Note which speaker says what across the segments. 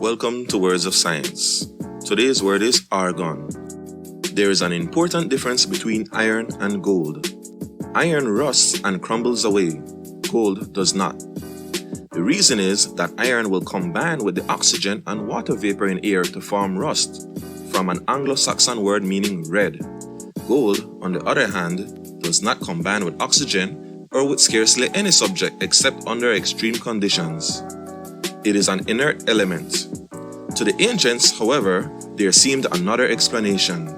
Speaker 1: Welcome to Words of Science. Today's word is argon. There is an important difference between iron and gold. Iron rusts and crumbles away. Gold does not. The reason is that iron will combine with the oxygen and water vapor in air to form rust, from an Anglo-Saxon word meaning red. Gold, on the other hand, does not combine with oxygen or with scarcely any subject except under extreme conditions. It is an inert element. To the ancients, however, there seemed another explanation.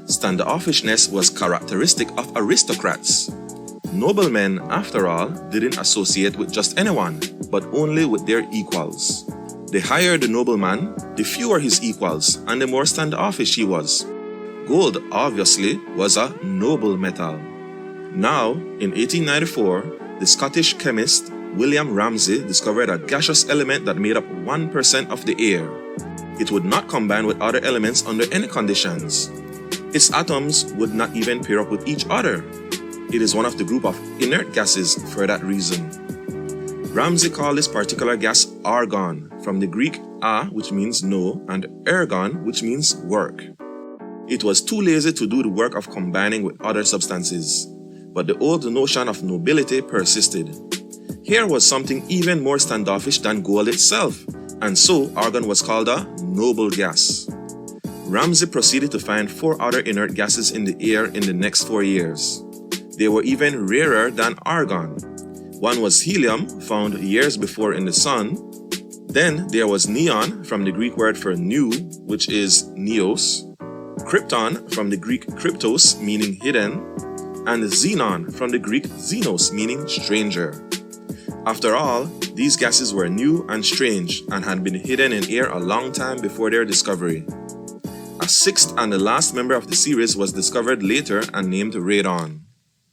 Speaker 1: Standoffishness was characteristic of aristocrats. Noblemen, after all, didn't associate with just anyone, but only with their equals. The higher the nobleman, the fewer his equals, and the more standoffish he was. Gold, obviously, was a noble metal. Now, in 1894, the Scottish chemist William Ramsey discovered a gaseous element that made up 1% of the air. It would not combine with other elements under any conditions. Its atoms would not even pair up with each other. It is one of the group of inert gases for that reason. Ramsey called this particular gas argon, from the Greek a, which means no, and ergon, which means work. It was too lazy to do the work of combining with other substances, but the old notion of nobility persisted. Here was something even more standoffish than gold itself, and so argon was called a noble gas. Ramsey proceeded to find 4 other inert gases in the air in the next 4 years. They were even rarer than argon. One was helium, found years before in the sun. Then there was neon, from the Greek word for new, which is neos. Krypton, from the Greek kryptos, meaning hidden. And xenon, from the Greek xenos, meaning stranger. After all, these gases were new and strange and had been hidden in air a long time before their discovery. A 6th and the last member of the series was discovered later and named radon.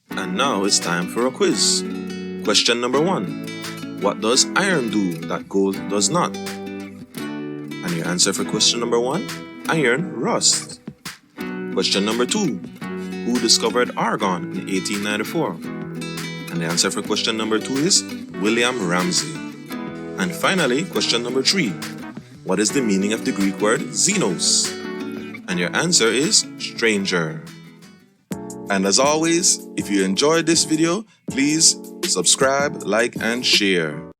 Speaker 1: And now it's time for a quiz. Question number 1. What does iron do that gold does not? And your answer for question number 1? Iron rusts. Question number 2. Who discovered argon in 1894? And the answer for question number 2 is William Ramsey. And finally, question number 3. What is the meaning of the Greek word xenos? And your answer is stranger. And as always, if you enjoyed this video, please subscribe, like, and share.